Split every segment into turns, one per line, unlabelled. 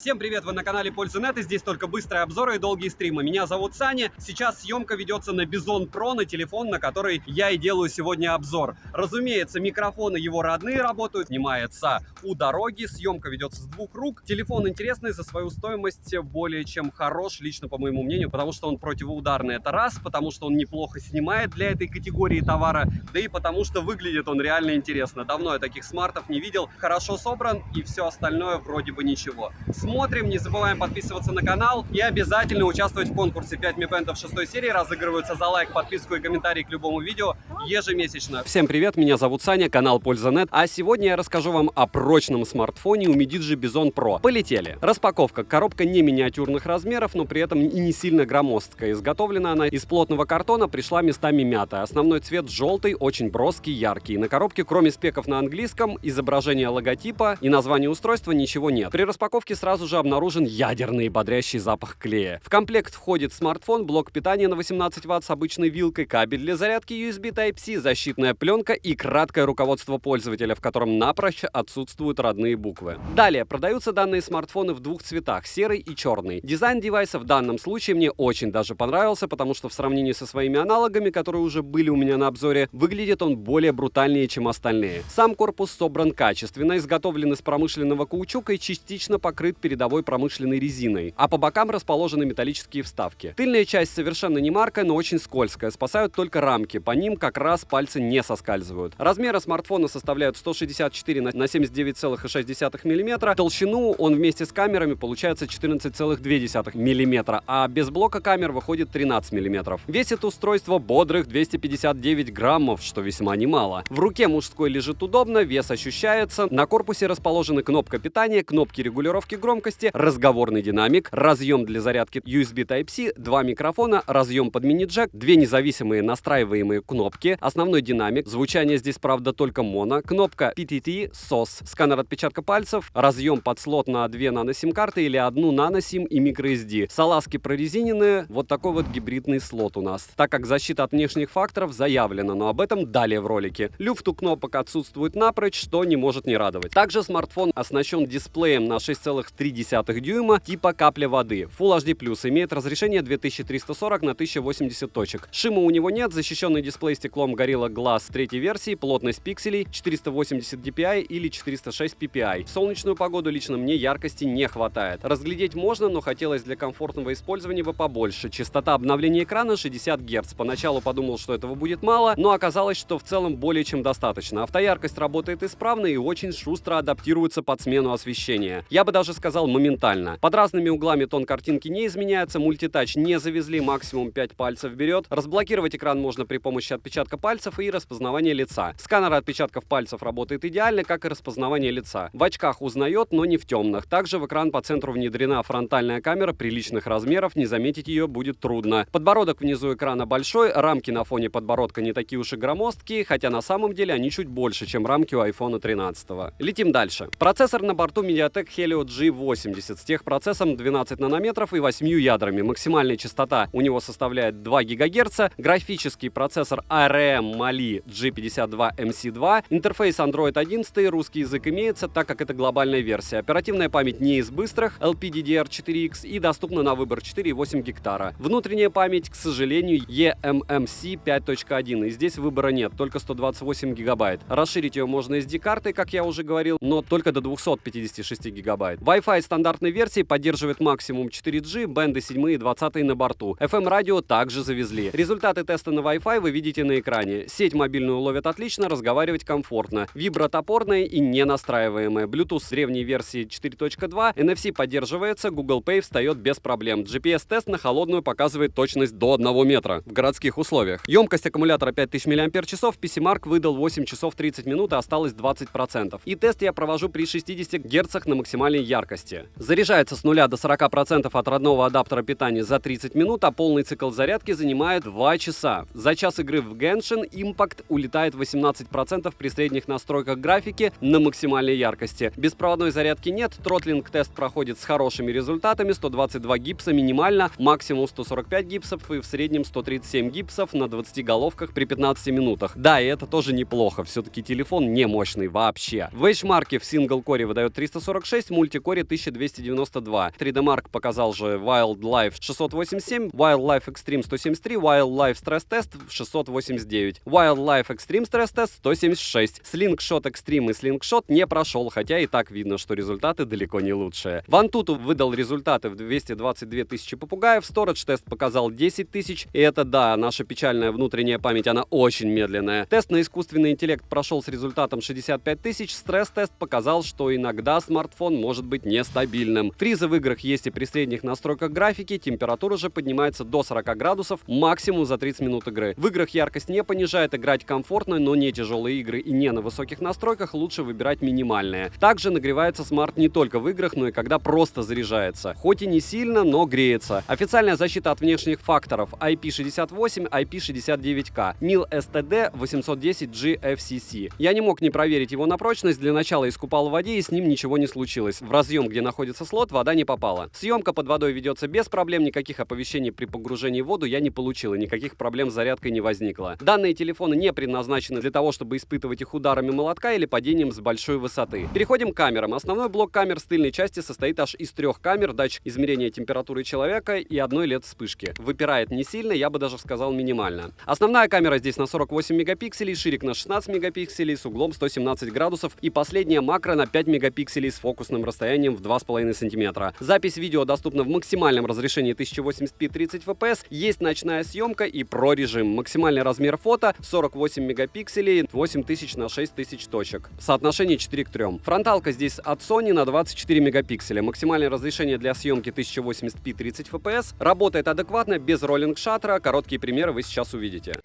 Всем привет, вы на канале Польза.нет, и здесь только быстрые обзоры и долгие стримы. Меня зовут Саня, сейчас съемка ведется на Bizon Pro, на телефон, на который я и делаю сегодня обзор. Разумеется, микрофоны его родные работают, снимается у дороги, съемка ведется с двух рук. Телефон интересный, за свою стоимость более чем хорош, лично по моему мнению, потому что он противоударный, это раз, потому что он неплохо снимает для этой категории товара, да и потому что выглядит он реально интересно. Давно я таких смартов не видел, хорошо собран и все остальное вроде бы ничего. Смотрим, не забываем подписываться на канал и обязательно участвовать в конкурсе 5 Mi Band 6 серии. Разыгрываются за лайк, подписку и комментарий к любому видео ежемесячно. Всем привет, меня зовут Саня, канал Польза.нет, а сегодня я расскажу вам о прочном смартфоне Umidigi Bizon Pro. Полетели. Распаковка. Коробка не миниатюрных размеров, но при этом и не сильно громоздкая. Изготовлена она из плотного картона, пришла местами мятая. Основной цвет желтый, очень броский, яркий. На коробке, кроме спеков на английском, изображения логотипа и названия устройства ничего нет. При распаковке сразу же обнаружен ядерный и бодрящий запах клея. В комплект входит смартфон, блок питания на 18 Вт с обычной вилкой, кабель для зарядки USB Type-C, защитная пленка и краткое руководство пользователя, в котором напрочь отсутствуют родные буквы. Далее продаются данные смартфоны в двух цветах, серый и черный. Дизайн девайса в данном случае мне очень даже понравился, потому что в сравнении со своими аналогами, которые уже были у меня на обзоре, выглядит он более брутальнее, чем остальные. Сам корпус собран качественно, изготовлен из промышленного каучука и частично покрыт передовой промышленной резиной, а по бокам расположены металлические вставки. Тыльная часть совершенно не маркая, но очень скользкая, спасают только рамки, по ним как раз пальцы не соскальзывают. Размеры смартфона составляют 164 на 79,6 мм, толщину он вместе с камерами получается 14,2 мм, а без блока камер выходит 13 мм. Весит устройство бодрых 259 граммов, что весьма немало. В руке мужской лежит удобно, вес ощущается, на корпусе расположены кнопка питания, кнопки регулировки громкости, разговорный динамик, разъем для зарядки USB Type-C, два микрофона, разъем под мини-джек, две независимые настраиваемые кнопки, основной динамик, звучание здесь, правда, только моно, кнопка PTT, SOS, сканер отпечатка пальцев, разъем под слот на 2 нано-сим-карты или одну нано-сим и microSD. Салазки прорезиненные, вот такой вот гибридный слот у нас. Так как защита от внешних факторов заявлена, но об этом далее в ролике. Люфт у кнопок отсутствует напрочь, что не может не радовать. Также смартфон оснащен дисплеем на 6,3 дюйма типа капля воды. Full HD+, имеет разрешение 2340 на 1080 точек. Шима у него нет, защищенный дисплей стеклом Gorilla Glass 3 версии, плотность пикселей 480 dpi или 406 ppi. В солнечную погоду лично мне яркости не хватает. Разглядеть можно, но хотелось для комфортного использования бы побольше. Частота обновления экрана 60 Гц. Поначалу подумал, что этого будет мало, но оказалось, что в целом более чем достаточно. Автояркость работает исправно и очень шустро адаптируется под смену освещения. Я бы даже сказал моментально. Под разными углами тон картинки не изменяется, мультитач не завезли, максимум 5 пальцев берет. Разблокировать экран можно при помощи отпечатка пальцев и распознавания лица. Сканер отпечатков пальцев работает идеально, как и распознавание лица. В очках узнает, но не в темных. Также в экран по центру внедрена фронтальная камера приличных размеров, не заметить ее будет трудно. Подбородок внизу экрана большой, рамки на фоне подбородка не такие уж и громоздкие, хотя на самом деле они чуть больше, чем рамки у iPhone 13. Летим дальше. Процессор на борту MediaTek Helio G80 с техпроцессом 12 нанометров и 8 ядрами. Максимальная частота у него составляет 2 ГГц. Графический процессор ARM Mali G52MC2. Интерфейс Android 11, русский язык имеется, так как это глобальная версия. Оперативная память не из быстрых, LPDDR4X и доступна на выбор 4,8 гектара. Внутренняя память, к сожалению, eMMC 5.1, и здесь выбора нет, только 128 гигабайт. Расширить ее можно SD-картой, как я уже говорил, но только до 256 гигабайт. Wi-Fi стандартной версии поддерживает максимум 4G, бенды 7 и 20 на борту. FM-радио также завезли. Результаты теста на Wi-Fi вы видите на экране. Сеть мобильную ловит отлично, разговаривать комфортно. Вибротопорная и не настраиваемая. Bluetooth с древней версии 4.2, NFC поддерживается, Google Pay встает без проблем. GPS-тест на холодную показывает точность до 1 метра в городских условиях. Емкость аккумулятора 5000 мАч, PCMark выдал 8 часов 30 минут и осталось 20%. И тест я провожу при 60 Гц на максимальной яркости. Заряжается с 0 до 40% от родного адаптера питания за 30 минут, а полный цикл зарядки занимает 2 часа. За час игры в Genshin Genshin Impact улетает 18% при средних настройках графики на максимальной яркости. Беспроводной зарядки нет, тротлинг-тест проходит с хорошими результатами, 122 гипса минимально, максимум 145 гипсов и в среднем 137 гипсов на 20 головках при 15 минутах. Да, и это тоже неплохо, все-таки телефон не мощный вообще. В H-марке в сингл-коре выдает 346, в мультикоре 1292. 3D Mark показал же Wildlife 687, Wildlife Extreme 173, Wildlife Stress Test 689, Wildlife Extreme Stress Test 176. Slingshot Extreme и Slingshot не прошел, хотя и так видно, что результаты далеко не лучшие. Antutu выдал результаты в 222 тысячи попугаев, Storage тест показал 10 тысяч, и это да, наша печальная внутренняя память, она очень медленная. Тест на искусственный интеллект прошел с результатом 65 тысяч, стресс-тест показал, что иногда смартфон может быть нестабильным. Фризы в играх есть и при средних настройках графики, температура же поднимается до 40 градусов, максимум за 30 минут игры. В играх яркость не понижает, играть комфортно, но не тяжелые игры и не на высоких настройках лучше выбирать минимальные. Также нагревается смарт не только в играх, но и когда просто заряжается. Хоть и не сильно, но греется. Официальная защита от внешних факторов IP68, IP69K, MIL STD 810G FCC. Я не мог не проверить его на прочность, для начала искупал в воде и с ним ничего не случилось. В разъем, где находится слот, вода не попала. Съемка под водой ведется без проблем, никаких оповещений при погружении в воду я не получил и никаких проблем с зарядкой не возникло. Данные телефоны не предназначены для того, чтобы испытывать их ударами молотка или падением с большой высоты. Переходим к камерам. Основной блок камер с тыльной части состоит аж из 3 камер, датчик измерения температуры человека и одной LED-вспышки. Выпирает не сильно, я бы даже сказал минимально. Основная камера здесь на 48 мегапикселей, ширик на 16 мегапикселей с углом 117 градусов и последняя макро на 5 мегапикселей с фокусным расстоянием в 2,5 см. Запись видео доступна в максимальном разрешении 1080p 30 fps, есть ночная съемка и Pro режим. Максимальный размер фото 48 мегапикселей, 8000 на 6000 точек. Соотношение 4 к 3. Фронталка здесь от Sony на 24 мегапикселя. Максимальное разрешение для съемки 1080p 30 fps. Работает адекватно, без роллинг-шаттера. Короткие примеры вы сейчас увидите.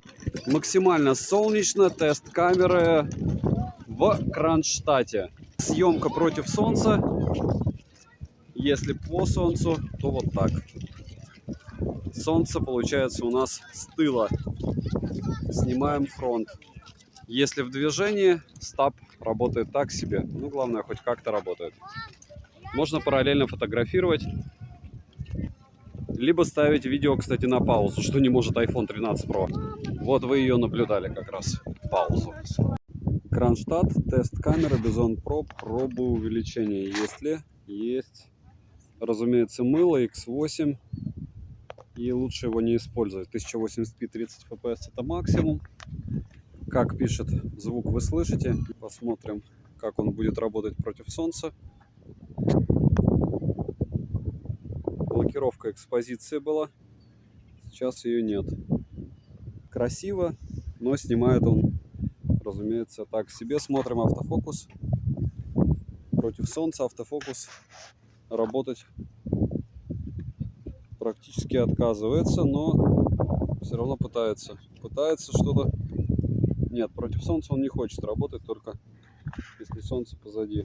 Максимально солнечно, тест камеры в Кронштадте. Съемка против солнца. Если по солнцу, то вот так. Солнце получается у нас с тыла. Снимаем фронт. Если в движении, стаб работает так себе. Ну, главное, хоть как-то работает. Можно параллельно фотографировать. Либо ставить видео, кстати, на паузу, что не может iPhone 13 Pro. Вот вы ее наблюдали как раз. Паузу. Кронштадт, тест камеры, Bison Pro, пробу увеличения. Есть ли? Есть. Разумеется, мыло X8. И лучше его не использовать. 1080p 30 fps это максимум. Как пишет звук, вы слышите. Посмотрим, как он будет работать против солнца. Блокировка экспозиции была. Сейчас ее нет. Красиво, но снимает он, разумеется, так себе. Смотрим автофокус. Против солнца автофокус работать практически отказывается, но все равно пытается. Пытается что-то. Нет, против солнца он не хочет работать, только если солнце позади.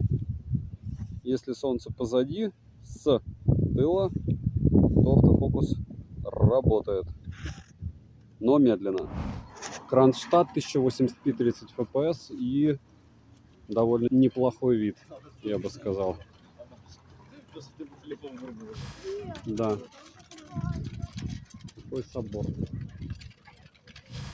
Если солнце позади, с тыла, то автофокус работает, но медленно. Кронштадт 1080p 30 fps и довольно неплохой вид, я бы сказал. Да. Такой собор.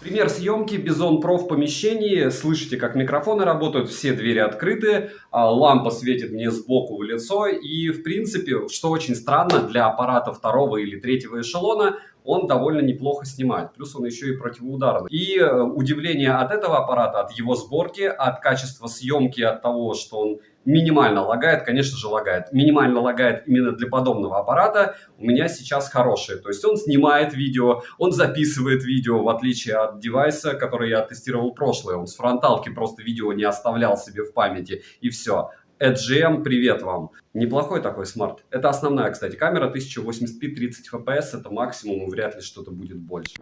Пример съемки Bison Pro в помещении. Слышите, как микрофоны работают, все двери открыты, лампа светит мне сбоку в лицо. И, в принципе, что очень странно, для аппарата второго или третьего эшелона он довольно неплохо снимает. Плюс он еще и противоударный. И удивление от этого аппарата, от его сборки, от качества съемки, от того, что он минимально лагает, конечно же лагает. Минимально лагает именно для подобного аппарата у меня сейчас хорошие. То есть он снимает видео, он записывает видео, в отличие от девайса, который я тестировал прошлое. Он с фронталки просто видео не оставлял себе в памяти и все. EdgeM, привет вам. Неплохой такой смарт. Это основная, кстати, камера 1080p 30 fps. Это максимум, вряд ли что-то будет больше.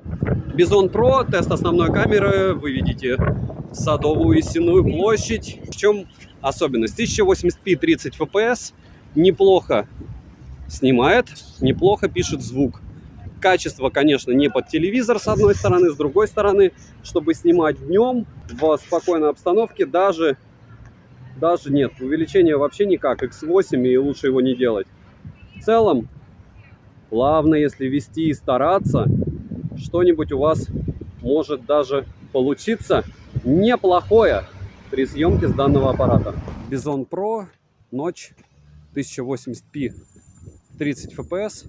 Bison Pro, тест основной камеры. Вы видите Садовую и Сенную площадь. В чем особенность? 1080p 30 fps. Неплохо снимает, неплохо пишет звук. Качество, конечно, не под телевизор с одной стороны, с другой стороны, чтобы снимать днем в спокойной обстановке, даже нет, увеличения вообще никак, X8, и лучше его не делать. В целом, плавно, если вести и стараться, что-нибудь у вас может даже получиться неплохое при съемке с данного аппарата. Bison Pro, ночь, 1080p, 30 fps.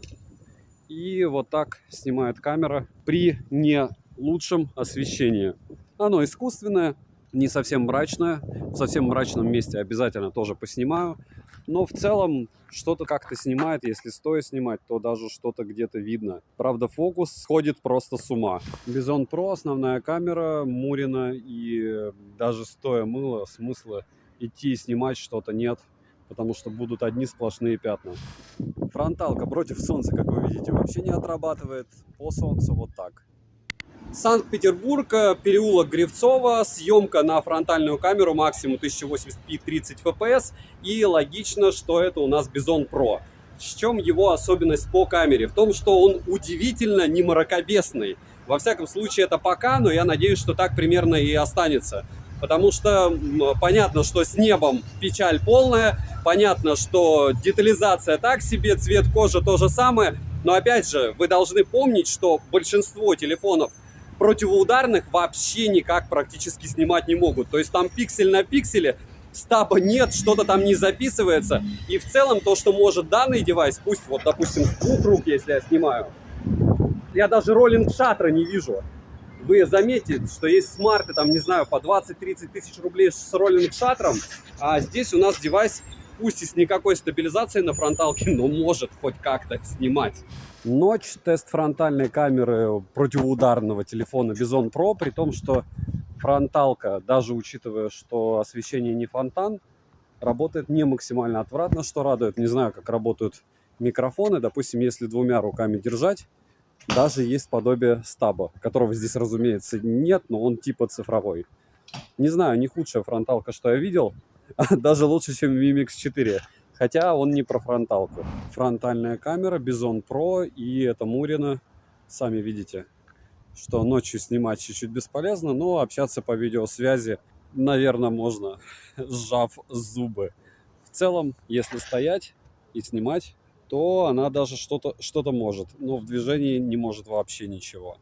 И вот так снимает камера при не лучшем освещении. Оно искусственное, не совсем мрачное. В совсем мрачном месте обязательно тоже поснимаю. Но в целом что-то как-то снимает. Если стоя снимать, то даже что-то где-то видно. Правда, фокус сходит просто с ума. Bison Pro, основная камера, Мурина. И даже стоя мыло, смысла идти и снимать что-то нет. Потому что будут одни сплошные пятна. Фронталка против солнца, как вы видите, вообще не отрабатывает. По солнцу вот так. Санкт-Петербург, переулок Гривцова, съемка на фронтальную камеру, максимум 1080p 30 fps. И логично, что это у нас Bison Pro. В чем его особенность по камере? В том, что он удивительно не мракобесный. Во всяком случае, это пока, но я надеюсь, что так примерно и останется. Потому что понятно, что с небом печаль полная, понятно, что детализация так себе, цвет кожи то же самое. Но опять же, вы должны помнить, что большинство телефонов противоударных вообще никак практически снимать не могут. То есть там пиксель на пикселе, стаба нет, что-то там не записывается. И в целом то, что может данный девайс, пусть вот, допустим, с двух рук, если я снимаю, я даже роллинг-шаттера не вижу. Вы заметите, что есть смарты, там, не знаю, по 20-30 тысяч рублей с роллинг-шаттером, а здесь у нас девайс, пусть и с никакой стабилизацией на фронталке, но может хоть как-то снимать. Ночь, тест фронтальной камеры противоударного телефона Bison Pro, при том, что фронталка, даже учитывая, что освещение не фонтан, работает не максимально отвратно, что радует. Не знаю, как работают микрофоны, допустим, если двумя руками держать, даже есть подобие стаба, которого здесь, разумеется, нет, но он типа цифровой. Не знаю, не худшая фронталка, что я видел, даже лучше, чем Mi Mix 4, хотя он не про фронталку. Фронтальная камера, Bison Pro, и это Мурина. Сами видите, что ночью снимать чуть-чуть бесполезно, но общаться по видеосвязи, наверное, можно, сжав зубы. В целом, если стоять и снимать, то она даже что-то может, но в движении не может вообще ничего,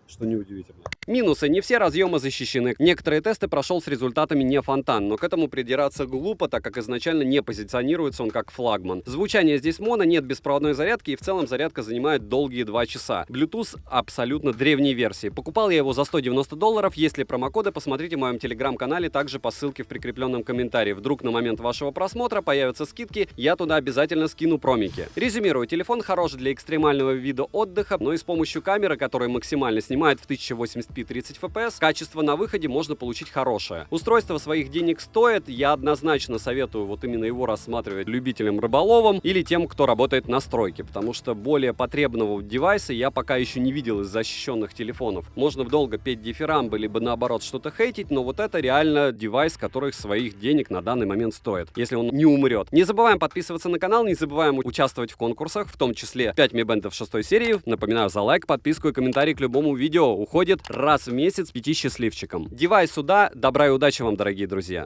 что неудивительно. Минусы. Не все разъемы защищены. Некоторые тесты прошел с результатами не фонтан, но к этому придираться глупо, так как изначально не позиционируется он как флагман. Звучание здесь моно, нет беспроводной зарядки, и в целом зарядка занимает долгие 2 часа. Bluetooth абсолютно древней версии. Покупал я его за $190. Есть ли промокоды, посмотрите в моем телеграм-канале, также по ссылке в прикрепленном комментарии. Вдруг на момент вашего просмотра появятся скидки, я туда обязательно скину промики. Резюмирую, телефон хорош для экстремального вида отдыха, но и с помощью камеры, которая максимально снимает в 1080p 30 fps, качество на выходе можно получить хорошее. Устройство своих денег стоит, я однозначно советую вот именно его рассматривать любителям-рыболовам или тем, кто работает на стройке, потому что более потребного девайса я пока еще не видел из защищенных телефонов. Можно долго петь дифирамбы, либо наоборот что-то хейтить, но вот это реально девайс, который своих денег на данный момент стоит, если он не умрет. Не забываем подписываться на канал, не забываем участвовать в конкурсах, в том числе 5 Mi Band 6 серии. Напоминаю, за лайк, подписку и комментарий к любому видео уходит раз в месяц 5 счастливчикам. Девайс сюда, добра и удачи вам, дорогие друзья!